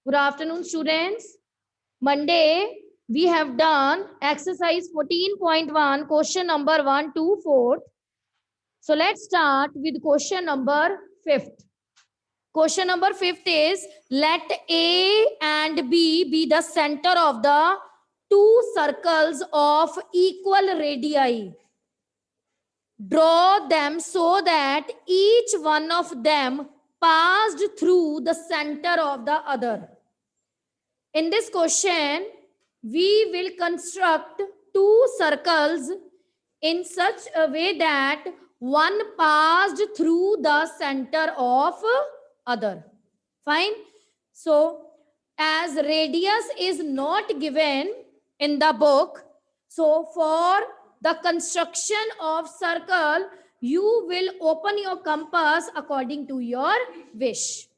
Good afternoon, students. Monday, we have done exercise 14.1, question number 1 to 4. So let's start with question number 5. Question number 5 is, let A and B be the center of the two circles of equal radii. Draw them so that each one of them passed through the center of the other. In this question, we will construct two circles in such a way that one passed through the center of other. Fine. So, as radius is not given in the book, so for the construction of circle, you will open your compass according to your wish.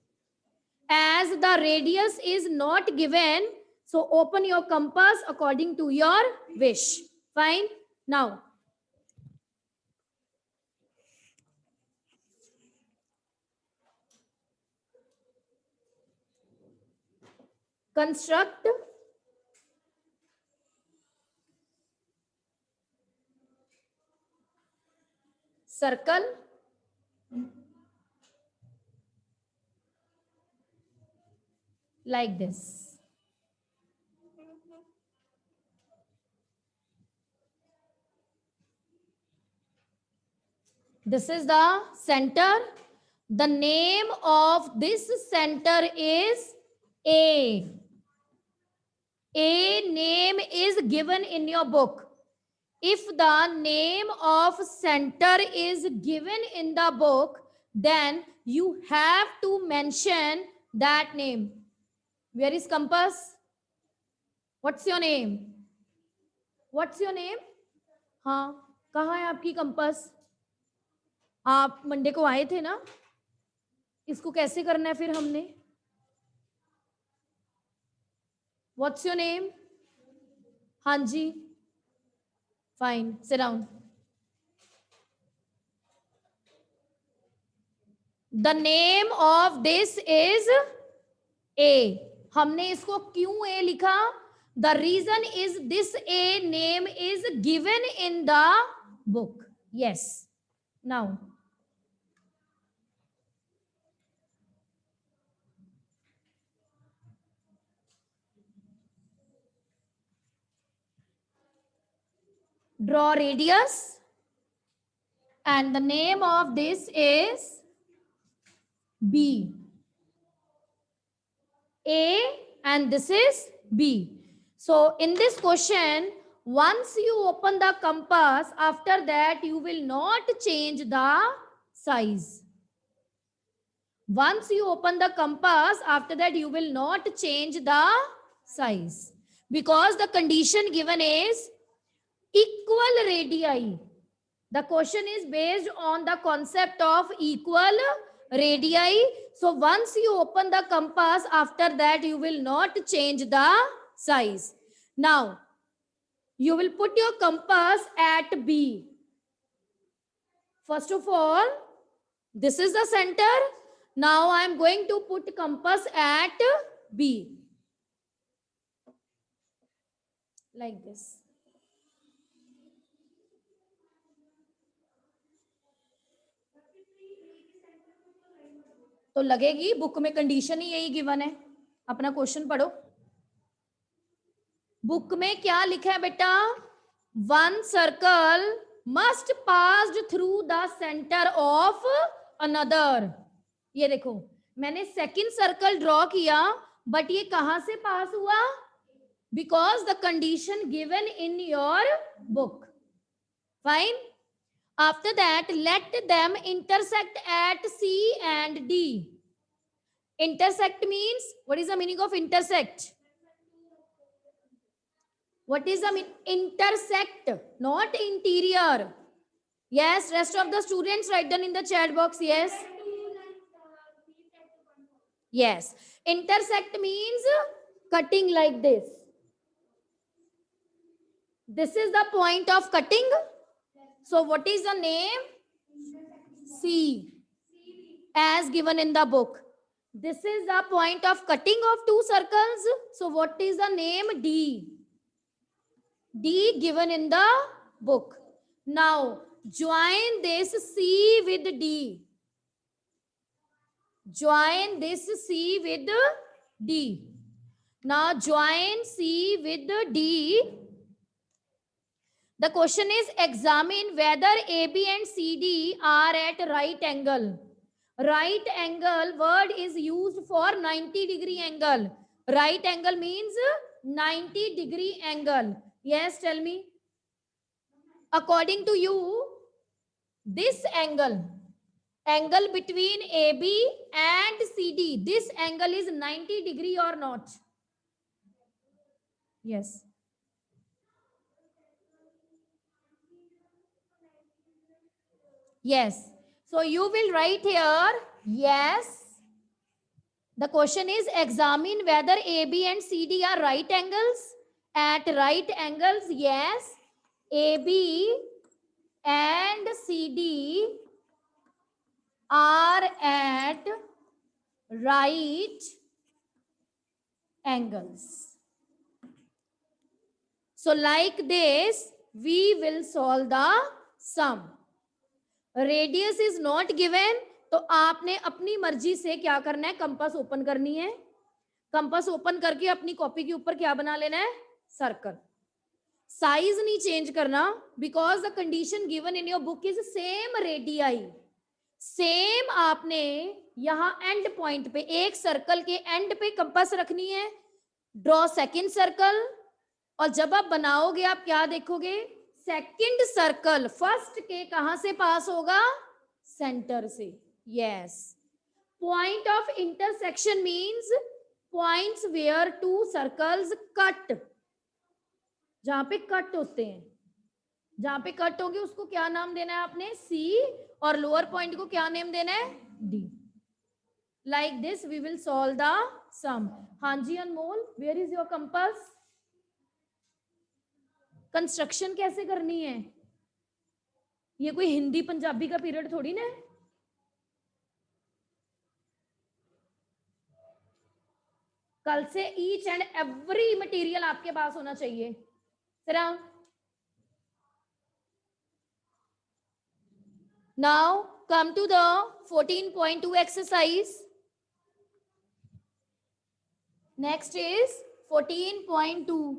As the radius is not given, so open your compass according to your wish. Fine. Now, construct circle like this. This is the center. The name of this center is A. A name is given in your book. If the name of center is given in the book, then you have to mention that name. Where is compass? What's your name? What's your name? हाँ, कहाँ है आपकी compass? आप Monday को आए थे ना? इसको कैसे करना है फिर हमने? What's your name? हाँ जी. Fine. Sit down. The name of this is A. हमने इसको क्यों A लिखा? The reason is this A name is given in the book. Yes. Now, draw radius, and the name of this is B. A and this is B. So in this question, once you open the compass, after that you will not change the size. Once you open the compass, after that you will not change the size. Because the condition given is equal radii. The question is based on the concept of equal radii. So once you open the compass, after that you will not change the size. Now, you will put your compass at B. First of all, this is the center. Now I am going to put compass at B. Like this. तो लगेगी, book में condition ही यही given है. अपना question पढ़ो. Book में क्या लिखा है बेटा? One circle must pass through the centre of another. ये देखो, मैंने सेकंड सर्कल ड्रॉ किया, बट ये कहां से पास हुआ? Because the condition given in your book. Fine. After that, let them intersect at C and D. Intersect means, what is the meaning of intersect? What is the intersect? Not interior. Yes, rest of the students write down in the chat box. Yes. Yes. Intersect means cutting like this. This is the point of cutting. So what is the name? C, as given in the book. This is the point of cutting of two circles. So what is the name? D. D given in the book. Now join this C with D. Join this C with D. Now join C with D. The question is examine whether AB and CD are at right angle. Right angle word is used for 90-degree angle. Right angle means 90-degree angle. Yes, tell me. According to you, this angle between AB and CD, this angle is 90-degree or not? Yes. Yes. So you will write here, yes. The question is examine whether AB and CD are right angles. At right angles, yes. AB and CD are at right angles. So like this, we will solve the sum. Radius is not given, तो आपने अपनी मर्जी से क्या करना है, compass open करनी है. कंपास ओपन करके अपनी कॉपी के ऊपर क्या बना लेना है, सर्कल. साइज नहीं चेंज करना, because the condition given in your book is same radii. Same आपने यहां एंड पॉइंट पे, एक सर्कल के एंड पे कंपास रखनी है. ड्रॉ सेकेंड सर्कल, और जब आप बनाओगे आप क्या देखोगे, सेकंड सर्कल फर्स्ट के कहां से पास होगा, सेंटर से. Yes. Point of intersection means points where two circles cut. जहां पे कट होते हैं, जहां पे कट होंगे उसको क्या नाम देना है आपने, सी, और लोअर पॉइंट को क्या नेम देना है, D. Like this we will solve the sum. हाँ जी Anmol, where is your compass. Construction कैसे करनी है, ये कोई हिंदी पंजाबी का पीरियड थोड़ी ना है. कल से ईच एंड एवरी मटेरियल आपके पास होना चाहिए. Now come to the 14.2 exercise. Next is 14.2.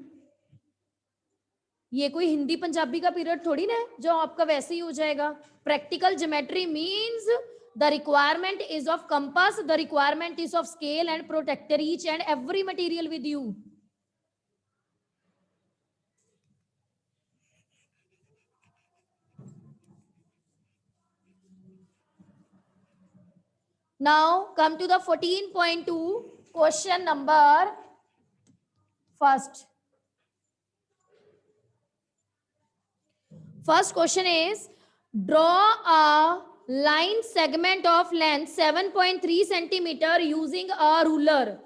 ये कोई हिंदी पंजाबी का पीरियड थोड़ी ना है जो आपका वैसे ही हो जाएगा. Practical geometry means the requirement is of compass, the requirement is of scale and protractor each and every material with you. Now come to the 14.2 question number first. First question is, draw a line segment of length 7.3 centimeter using a ruler.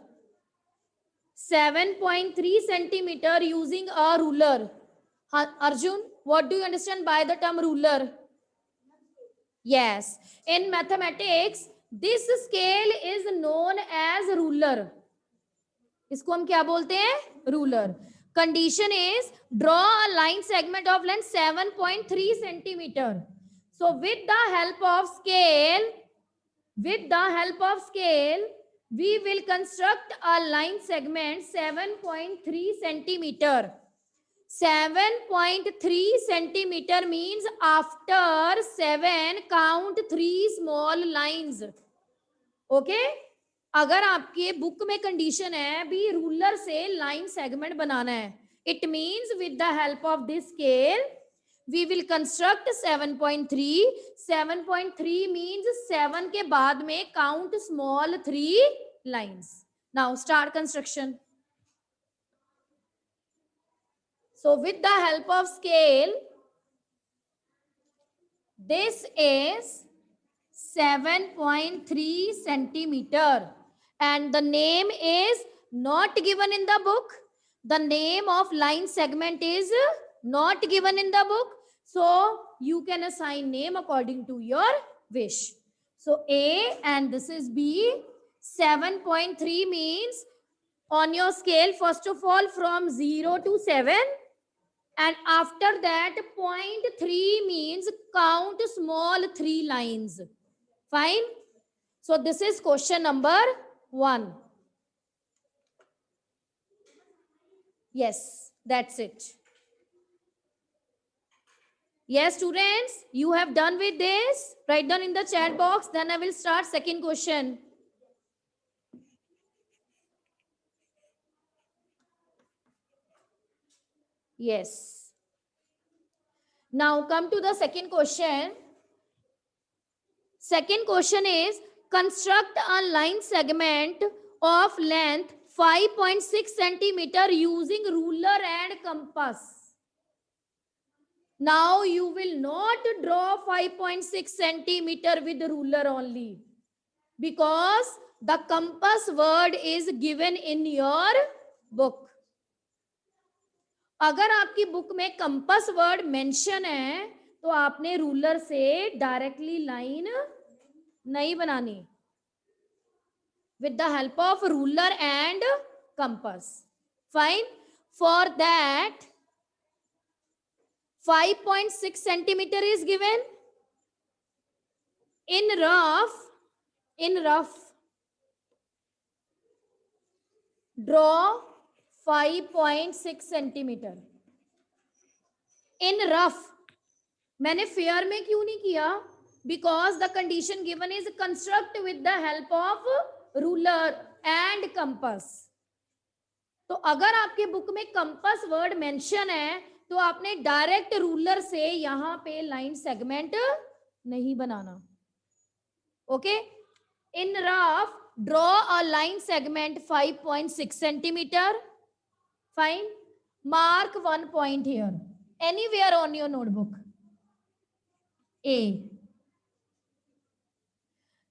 7.3 centimeter using a ruler. Arjun, what do you understand by the term ruler? Yes. In mathematics, this scale is known as ruler. इसको हम क्या बोलते हैं, ruler. Condition is draw a line segment of length 7.3 centimeter. So with the help of scale, we will construct a line segment 7.3 centimeter. 7.3 centimeter means after 7 count 3 small lines. Okay? अगर आपके book में condition है भी ruler से line segment बनाना है, it means with the help of this scale we will construct 7.3. 7.3 means 7 के बाद में count small 3 lines. Now start construction. So with the help of scale, this is 7.3 centimeter. And the name is not given in the book. The name of line segment is not given in the book. So you can assign name according to your wish. So A and this is B. 7.3 means on your scale, first of all, from 0 to 7, and after that 0.3 means count small 3 lines. Fine. So this is question number 1. Yes, that's it. Yes, students, you have done with this. Write down in the chat box. Then I will start second question. Yes. Now come to the second question. Second question is, construct a line segment of length 5.6 centimeter using ruler and compass. Now you will not draw 5.6 centimeter with ruler only, because the compass word is given in your book. अगर आपकी book में compass word mention है तो आपने ruler से directly line नहीं बनानी, with the help of ruler and compass. Fine. For that 5.6 centimeter is given. In rough draw 5.6 centimeter. In rough, मैंने फेयर में क्यों नहीं किया? Because the condition given is construct with the help of ruler and compass. तो अगर आपके book में compass word mention है तो आपने डायरेक्ट रूलर से यहां पे लाइन सेगमेंट नहीं बनाना. Okay. In rough draw a line segment 5.6 centimeter. Fine. Mark 1 point here, anywhere on your notebook. A.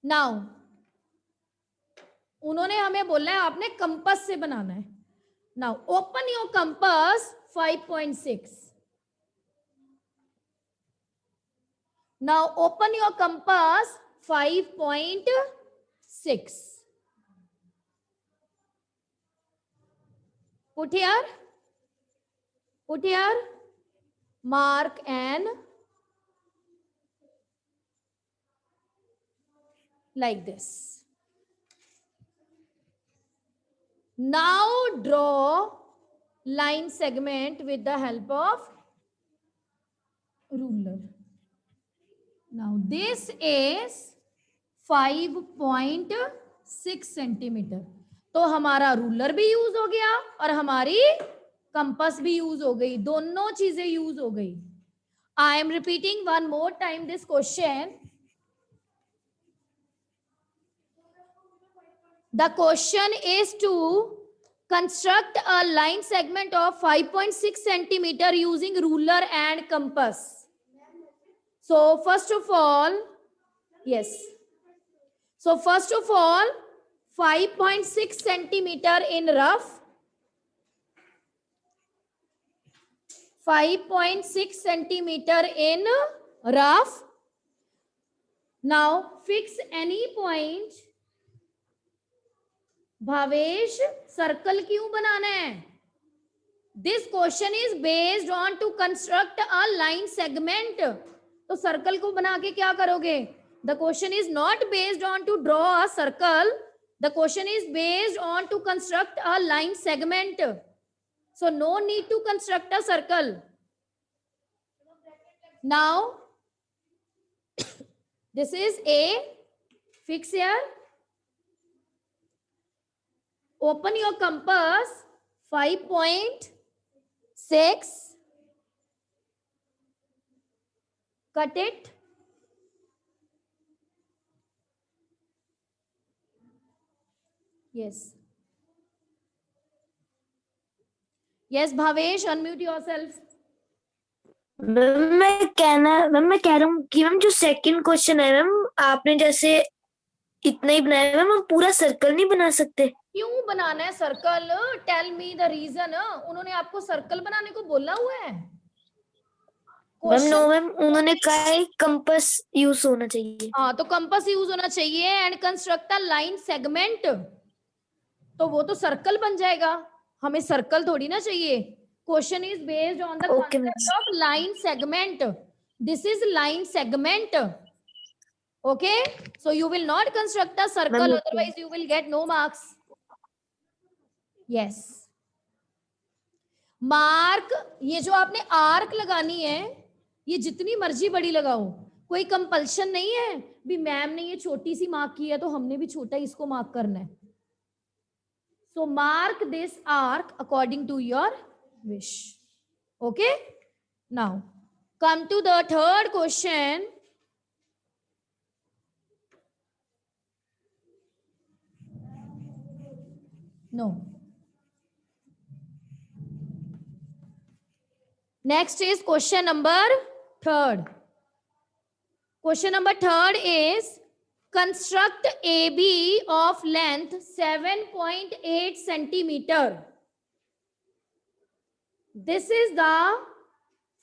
Now उन्होंने हमें बोलना है आपने कंपास से बनाना है. Now open your compass 5.6. Now open your compass 5.6. Put here, mark and like this. Now draw line segment with the help of ruler. Now this is 5.6 centimeter. तो हमारा ruler भी यूज हो गया और हमारी कंपास भी यूज हो गई, दोनों चीजें यूज हो गई. I am repeating one more time this question. The question is to construct a line segment of 5.6 centimeter using ruler and compass. So first of all, yes. So first of all, 5.6 centimeter in rough. 5.6 centimeter in rough. Now fix any point. Bhavesh circle क्यों बनाना है? This question is based on to construct a line segment. तो circle को बना के क्या करोगे? The question is not based on to draw a circle. The question is based on to construct a line segment. So no need to construct a circle. Now this is A. Fix here. Open your compass 5.6. Cut it. Yes. Yes, Bhavesh, unmute yourself. मैं कह रहा हूँ कि ma'am जो second question है ma'am, आपने जैसे इतना ही बनाया मैम, हम पूरा सर्कल नहीं बना सकते? क्यों बनाना है circle? Tell me the reason. उन्होंने आपको सर्कल बनाने को बोला हुआ है? मैम नो क्वेश्चन, मैम, उन्होंने कहा है कंपास यूज होना चाहिए। हाँ तो कंपास यूज होना चाहिए and construct a line segment, तो वो तो सर्कल बन जाएगा, हमें सर्कल थोड़ी ना चाहिए। Question is based on the okay ma'am. Concept of line segment, this is line segment, okay, so you will not construct a ma'am circle, okay. otherwise you will get no marks. yes, mark, ये जो आपने arc लगानी है ये जितनी मर्जी बड़ी लगाओ, कोई कंपल्शन नहीं है भी मैम ने ये छोटी सी मार्क की है तो हमने भी छोटा ही इसको मार्क करना है। So mark this arc according to your wish, okay. Now come to the third question. No, next is question number third. Question number third is construct AB of length 7.8 centimeter. This is the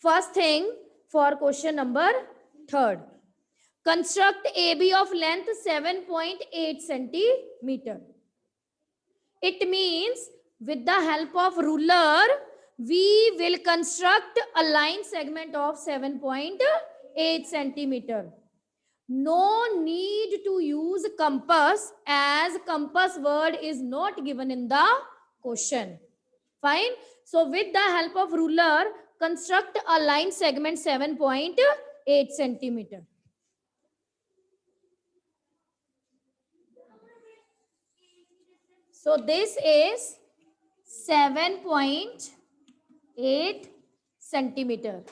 first thing for question number third. Construct AB of length 7.8 centimeter. It means with the help of ruler, we will construct a line segment of 7.8 centimeter. No need to use compass as compass word is not given in the question. Fine. So with the help of ruler, construct a line segment 7.8 centimeter. So this is 7.8 centimeter.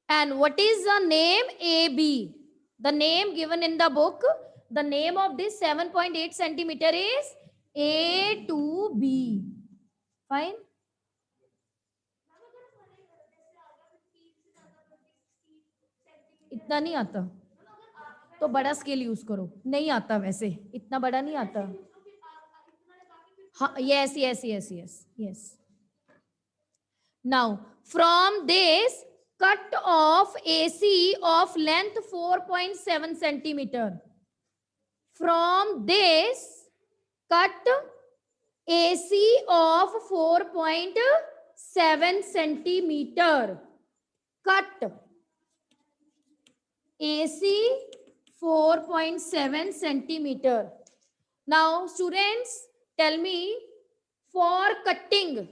And what is the name AB? The name given in the book, the name of this 7.8 centimeter is A to B. Fine. इतना नहीं आता तो बड़ा scale use करो, नहीं आता वैसे इतना बड़ा नहीं आता। हाँ, yes, yes, yes, yes, yes. Now, from this, cut off AC of length 4.7 centimeter. From this, cut AC of 4.7 centimeter. Cut AC 4.7 centimeter. Now, students, tell me, for cutting,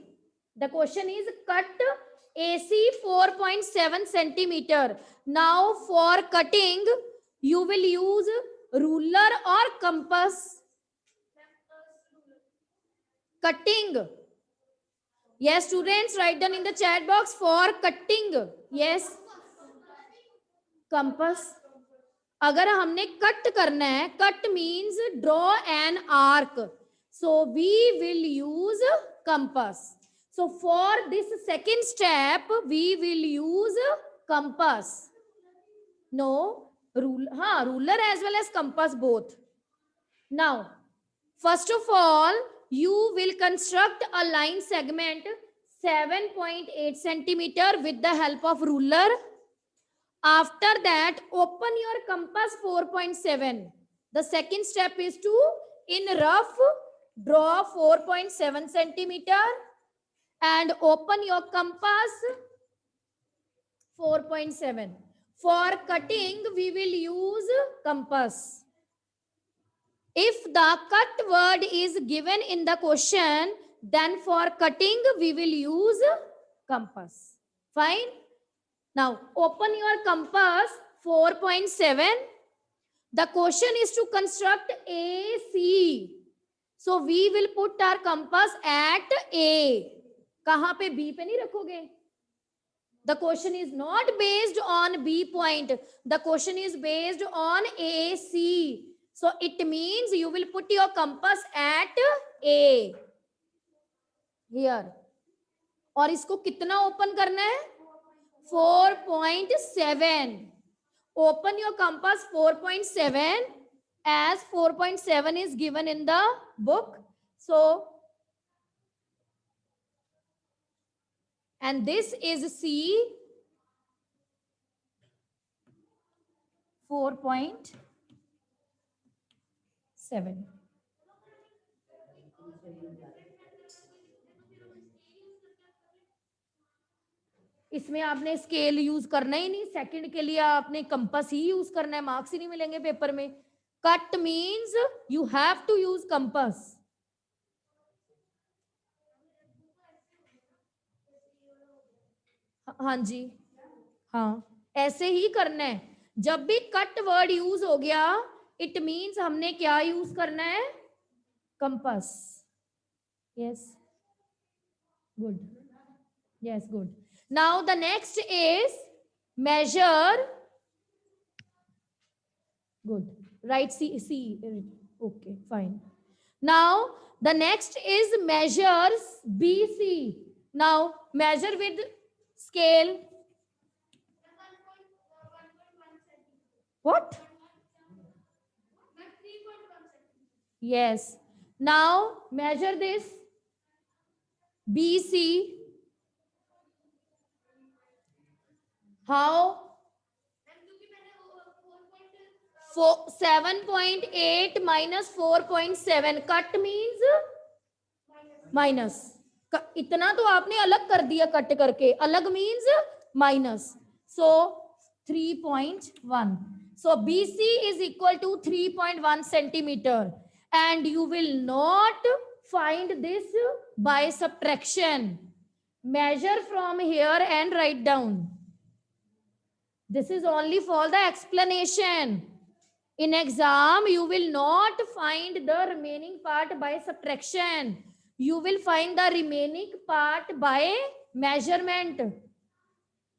the question is cut AC 4.7 centimeter. Now, for cutting, you will use ruler or compass? Cutting. Yes, students, write down in the chat box for cutting. Yes. Compass. अगर हमने cut करना है, cut means draw an arc, so we will use compass. So for this second step we will use compass. No, rule, हाँ, ruler as well as compass both. Now first of all you will construct a line segment 7.8 centimeter with the help of ruler. After that, open your compass 4.7. The second step is to, in rough, draw 4.7 centimeter and open your compass 4.7. For cutting, we will use compass. If the cut word is given in the question, then for cutting, we will use compass. Fine. Now, open your compass 4.7. The question is to construct AC. So, we will put our compass at A. कहाँ पे B पे नहीं रखोगे? The question is not based on B point. The question is based on AC. So, it means you will put your compass at A. Here. और इसको कितना open करना है? 4.7. Open your compass 4.7 as 4.7 is given in the book. So, and this is C 4.7. इसमें आपने scale use करना ही नहीं, second के लिए आपने कंपास ही यूज करना है, मार्क्स ही नहीं मिलेंगे पेपर में. Cut means you have to use compass. हाँ जी, हाँ ऐसे ही करना है. जब भी कट वर्ड यूज हो गया, इट मीन्स हमने क्या यूज करना है? Compass. Yes, good. Yes, good. Now the next is measure. Good. Right, C. Okay, fine. Now the next is measures BC. Now measure with scale. What? Yes. Now measure this BC. How? 7.8 minus 4.7. Cut means minus. इतना तो आपने अलग कर दिया, cut करके. अलग means minus. So 3.1. So BC is equal to 3.1 centimeter. And you will not find this by subtraction. Measure from here and write down. This is only for the explanation. In exam, you will not find the remaining part by subtraction. You will find the remaining part by measurement.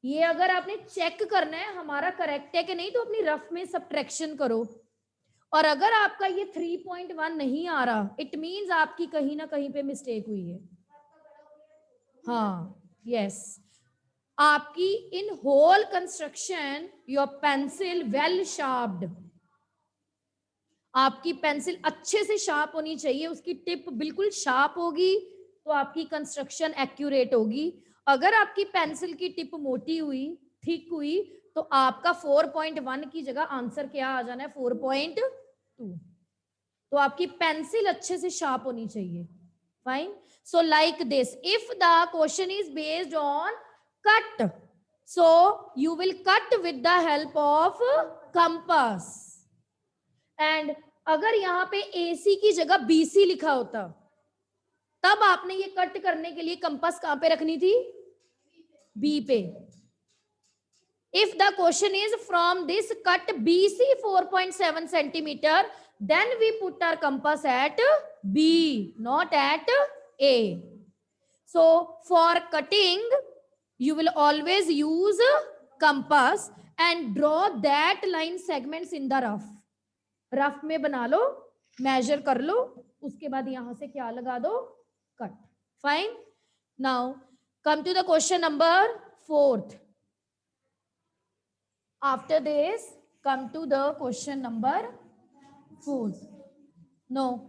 ये अगर आपने check करना है हमारा correct है कि नहीं, तो अपनी रफ में सब्ट्रैक्शन करो. और अगर आपका ये 3.1 नहीं आ रहा, इट मीन्स आपकी कहीं ना कहीं पे मिस्टेक हुई है. हाँ, यस. आपकी in whole construction your pencil well sharped. आपकी पेंसिल अच्छे से शार्प होनी चाहिए, उसकी टिप बिल्कुल शार्प होगी तो आपकी कंस्ट्रक्शन एक्यूरेट होगी. अगर आपकी पेंसिल की टिप मोटी हुई, थिक हुई, तो आपका 4.1 की जगह आंसर क्या आ जाना है? 4.2. तो आपकी पेंसिल अच्छे से शार्प होनी चाहिए. Fine. So like this, if the question is based on cut, so you will cut with the help of compass. And अगर यहाँ पे AC की जगह BC लिखा होता, तब आपने ये कट करने के लिए कंपास कहां पे रखनी थी? B पे. If the question is from this cut BC 4.7 centimeter, then we put our compass at B, not at A. So for cutting, you will always use compass and draw that line segments in the rough. Rough में बना लो, major कर लो, उसके बाद यहां से क्या लगा दो? Cut. Fine. Now come to the question number 4th. After this come to the question number 4th. No,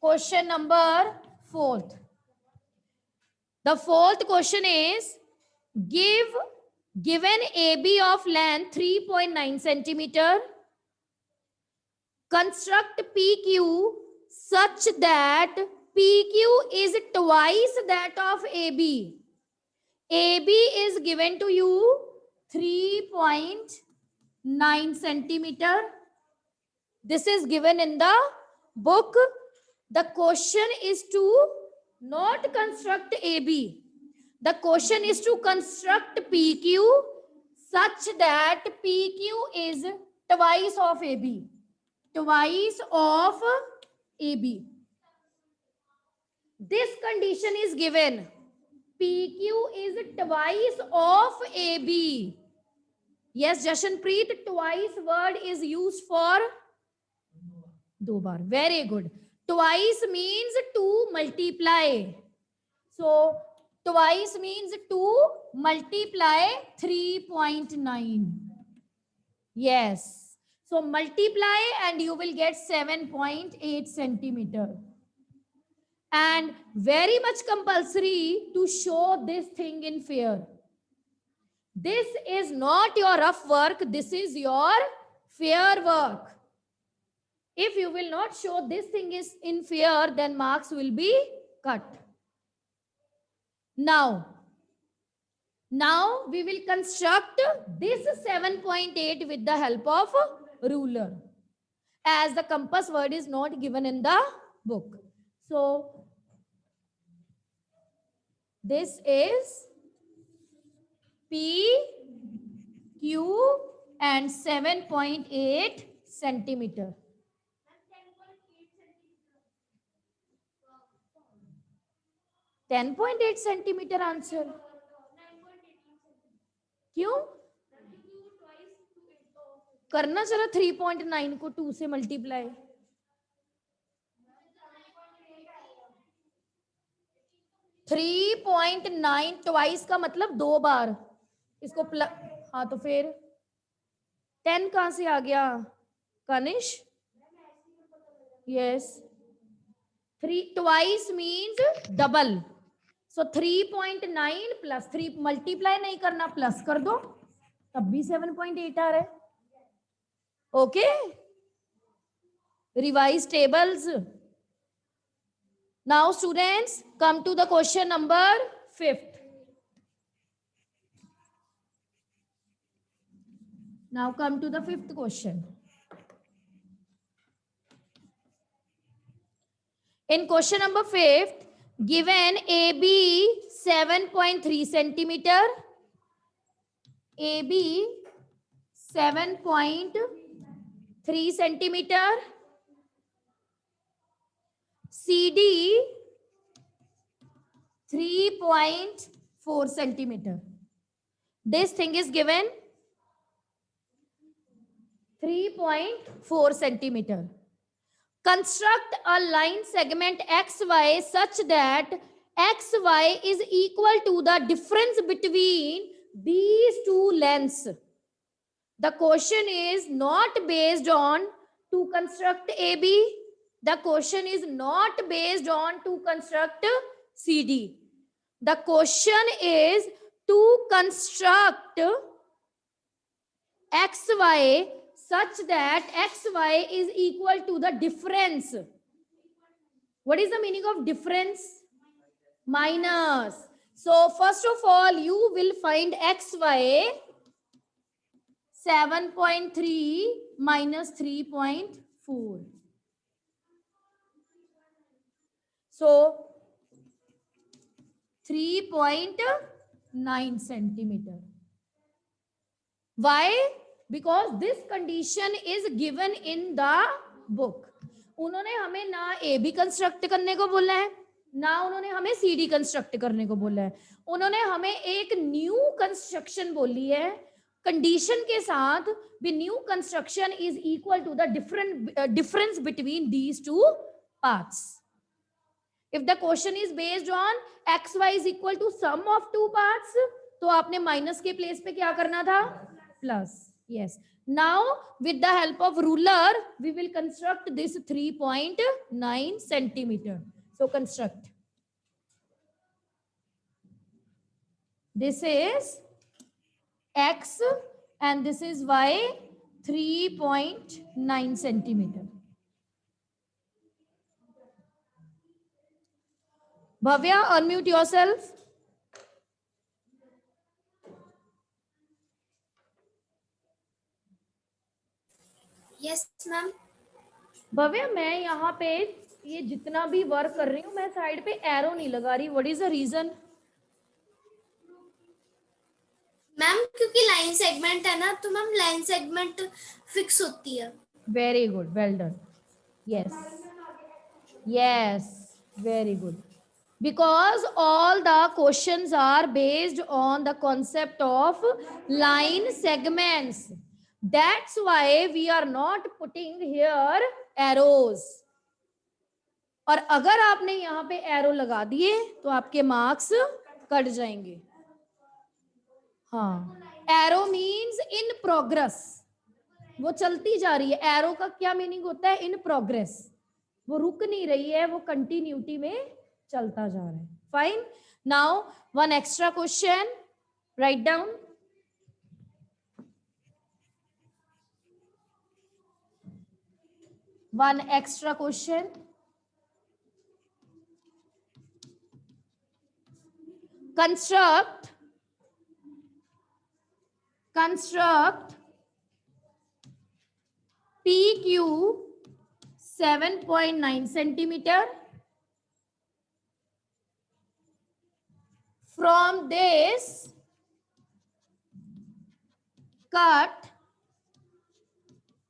question number 4th. The 4th question is, given AB of length 3.9 centimeter, construct PQ such that PQ is twice that of AB. AB is given to you 3.9 centimeter. This is given in the book. The question is to not construct AB. The question is to construct PQ such that PQ is twice of AB. Twice of AB. This condition is given. PQ is twice of AB. Yes, Jashanpreet, twice word is used for दो बार. Very good. Twice means to multiply. So twice means to multiply 3.9. Yes. So multiply and you will get 7.8 centimeter. And very much compulsory to show this thing in fair. This is not your rough work, this is your fair work. If you will not show this thing is in fair, then marks will be cut. Now we will construct this 7.8 with the help of ruler, as the compass word is not given in the book. So this is P, Q and 7.8 centimeter. 10.8 centimetre answer क्यों करना? चलो 3.9 को 2 से multiply, 3.9 twice का मतलब 2 बार इसको plus. हाँ तो फिर 10 कहां से आ गया Kanish? Yes, 3 twice means double. So 3.9 plus 3 multiply नहीं करना, प्लस कर दो, तब भी 7.8 आ रहा है। Okay, revise tables. Now students come to the question number 5th। Now come to the 5th question. In question number 5th, given AB 7.3 centimeter, AB 7.3 centimeter, CD 3.4 centimeter. This thing is given 3.4 centimeter. Construct a line segment XY such that XY is equal to the difference between these two lengths. The question is not based on to construct AB. The question is not based on to construct CD. The question is to construct XY such that XY is equal to the difference. What is the meaning of difference? Minus. So first of all, you will find XY 7.3 minus 3.4. So 3.9 centimeter. Why? Because this condition is given in the book. उन्होंने हमें ना A B construct करने को बोला है, ना उन्होंने हमें सी डी कंस्ट्रक्ट करने को बोला है। उन्होंने हमें एक न्यू कंस्ट्रक्शन बोली है कंडीशन के साथ भी, new construction is equal to the difference between these two parts. If the question is based on x y is equal to sum of two parts, तो आपने माइनस के प्लेस पे क्या करना था? Plus. Yes. Now with the help of ruler, we will construct this 3.9 centimeter. So construct. This is X and this is Y, 3.9 centimeter. Bhavya, unmute yourself. Yes ma'am. Bhavya, मैं यहाँ पे ये जितना भी वर्क कर रही हूँ, मैं साइड पे एरो नहीं लगा रही। What is the reason? Ma'am क्योंकि लाइन सेगमेंट है ना, तो मैम लाइन सेगमेंट फिक्स होती है। Very good, well done. Yes yes, very good. Because all the questions are based on the concept of line segments. That's why we are not putting here arrows. और अगर आपने यहाँ पे arrow लगा दिए तो आपके मार्क्स कट जाएंगे। हाँ, एरो मीन्स इन प्रोग्रेस, वो चलती जा रही है। एरो का क्या मीनिंग होता है? इन प्रोग्रेस, वो रुक नहीं रही है, वो कंटिन्यूटी में चलता जा रहा है। Fine. Now one extra question, write down. one extra question. Construct PQ 7.9 centimeter. From this, cut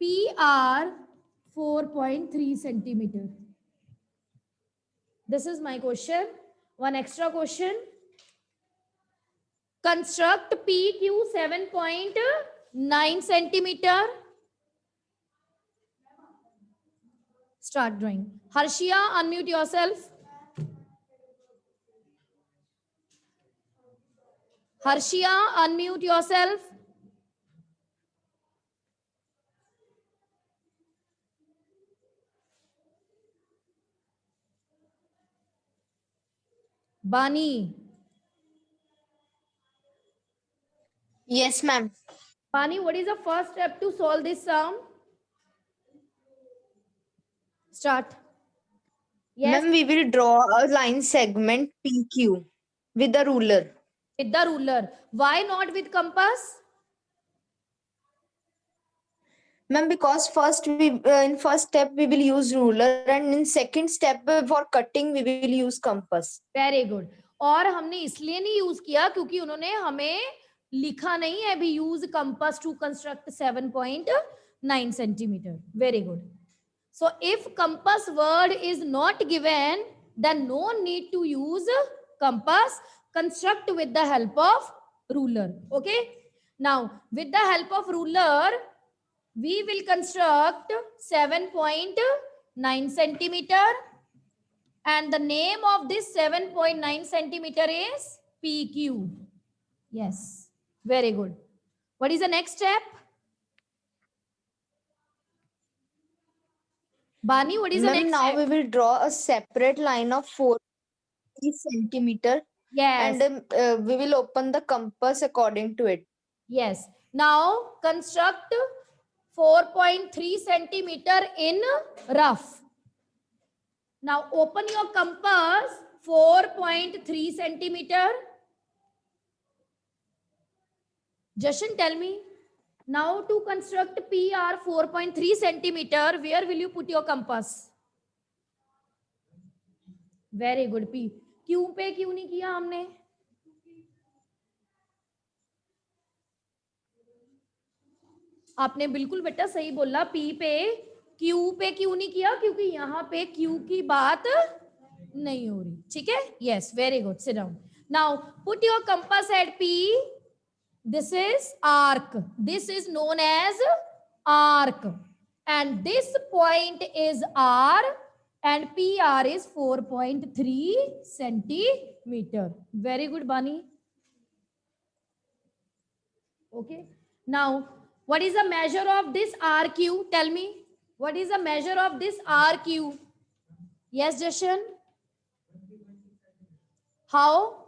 PR 4.3 centimeter. This is my question. One extra question. Construct PQ 7.9 centimeter. Start drawing. Harshia, unmute yourself. Harshia, unmute yourself. Bani. Yes, ma'am. Bani, what is the first step to solve this sum? Start. Yes, Ma'am, we will draw a line segment PQ with the ruler. with the ruler. Why not with compass? Ma'am, because first in first step we will use ruler, and in second step for cutting we will use compass. Very good. और हमने इसलिए नहीं use किया क्योंकि उन्होंने हमें लिखा नहीं है अभी use compass to construct 7.9 centimetre. Very good. So if compass word is not given, then no need to use compass. Construct with the help of ruler. Okay. Now with the help of ruler, we will construct 7.9 centimeter. And the name of this 7.9 centimeter is PQ. Yes. Very good. What is the next step? Bani, what is the Ma'am, next now step? we will draw a separate line of 4 centimeter, Yes. and we will open the compass according to it. Yes. Now construct 4.3 centimeter in rough. Now open your compass 4.3 centimeter. Jashan, tell me. Now to construct PR 4.3 centimeter, where will you put your compass? Very good. P. क्यों पे क्यों नहीं किया हमने? आपने बिल्कुल बेटा सही बोला. P पे Q पे क्यों नहीं किया? क्योंकि यहाँ पे Q की बात नहीं हो रही. ठीक है? Yes, very good. Sit down. Now put your compass at P. This is arc. This is known as arc. And this point is R and PR is 4.3 centimeter. Very good, Bani. Okay. Now, what is the measure of this RQ? Tell me. What is the measure of this RQ? Yes, Jashan? How?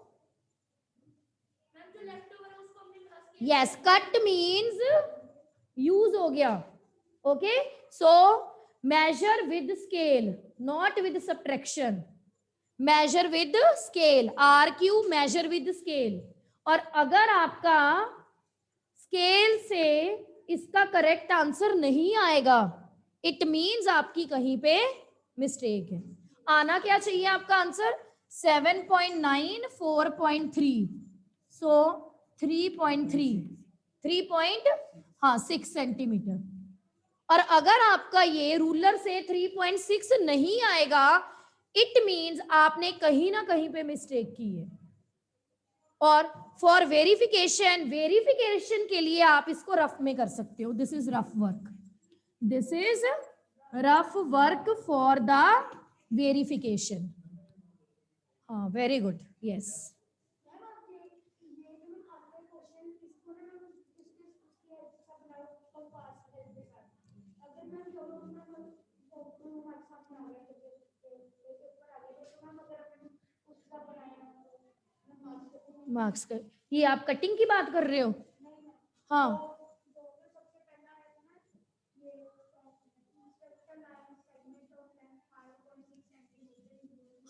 Yes, cut means use हो गया. Okay. So, measure with scale, not with subtraction. Measure with scale. RQ measure with scale. और अगर आपका scale से इसका correct answer नहीं आएगा, it means आपकी कहीं पे मिस्टेक है. आना क्या चाहिए आपका आंसर? 7.9 4.3. सो 3.6 सेंटीमीटर. और अगर आपका ये रूलर से 3.6 नहीं आएगा, इट मीन्स आपने कहीं ना कहीं पे मिस्टेक की है. और फॉर वेरिफिकेशन के लिए आप इसको रफ में कर सकते हो. This is rough work. This is rough work for the verification. हाँ, वेरी गुड. यस. मार्क्स का ये आप कटिंग की बात कर रहे हो? हाँ.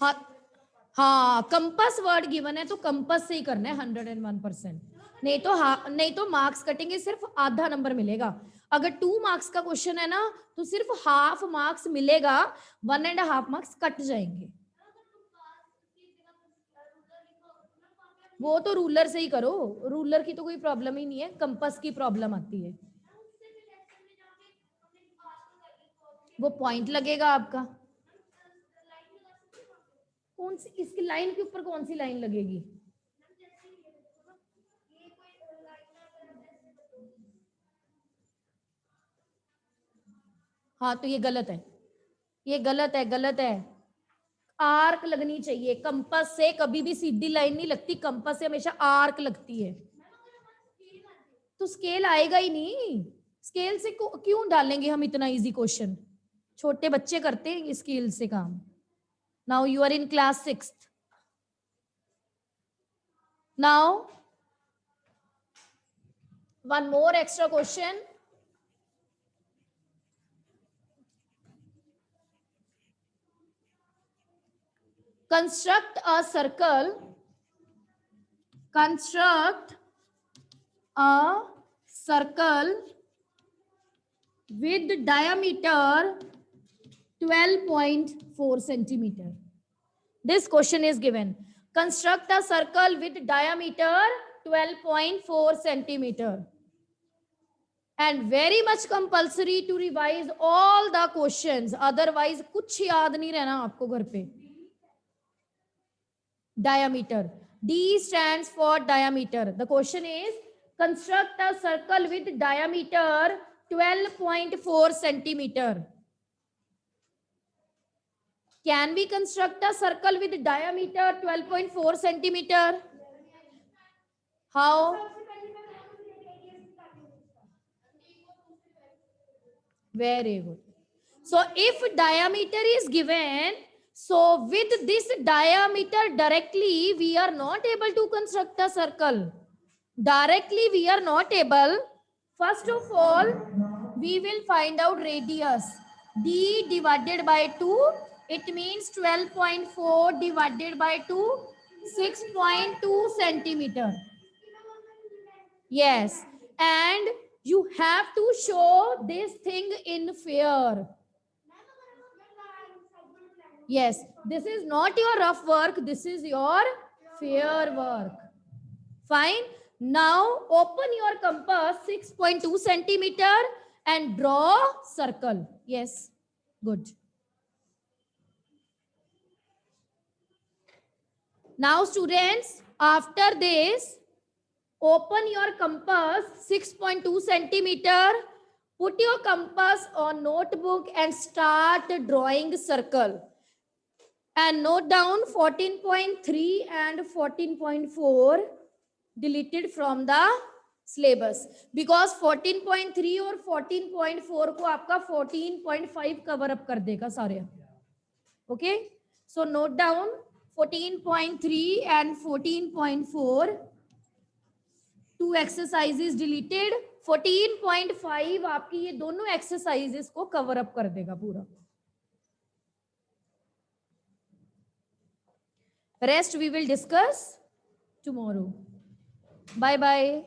हाँ हाँ, कंपस वर्ड गिवन है तो कंपस से ही करना है 101%। नहीं तो नहीं तो मार्क्स कटेंगे, सिर्फ आधा नंबर मिलेगा। अगर 2 मार्क्स का क्वेश्चन है ना तो सिर्फ हाफ मार्क्स मिलेगा, 1.5 मार्क्स कट जाएंगे। वो तो रूलर से ही करो, रूलर की तो कोई प्रॉब्लम ही नहीं है, कंपस की प्रॉब्लम आती है। वो पॉइंट लगेगा आपका। कौन सी इसकी लाइन के ऊपर कौन सी लाइन लगेगी? हाँ तो ये गलत है, ये गलत है, गलत है। आर्क लगनी चाहिए, कंपास से कभी भी सीधी लाइन नहीं लगती, कंपास से हमेशा आर्क लगती है। तो स्केल आएगा ही नहीं, स्केल से क्यों डालेंगे हम इतना इजी क्वेश्चन? छोटे बच्चे करते हैं स्केल से काम। Now you are in class 6th। Now one more extra question. Construct a circle. Construct a circle with diameter 12.4 centimeter. This question is given. Construct a circle with diameter 12.4 centimeter. And very much compulsory to revise all the questions. Otherwise, कुछ याद नहीं रहना आपको घर पे. Diameter. D stands for diameter. The question is, construct a circle with diameter 12.4 centimeter. Can we construct a circle with diameter 12.4 centimeter? How? Very good. So if diameter is given, so with this diameter directly, we are not able to construct a circle. Directly we are not able. First of all, we will find out radius. D divided by 2, it means 12.4 divided by 2, 6.2 centimeter. Yes, and you have to show this thing in fair. Yes, this is not your rough work, this is your fair work. Fine. Now open your compass 6.2 centimeter and draw circle. Yes, good. Now students, after this, open your compass 6.2 centimeter. Put your compass on notebook and start drawing circle. And note down 14.3 and 14.4 deleted from the syllabus. Because 14.3 और 14.4 को आपका 14.5 cover up कर देगा सारे. Okay? So note down 14.3 and 14.4. 2 exercises deleted. 14.5 आपकी ये दोनों exercises को cover up कर देगा पूरा. Rest we will discuss tomorrow. Bye bye.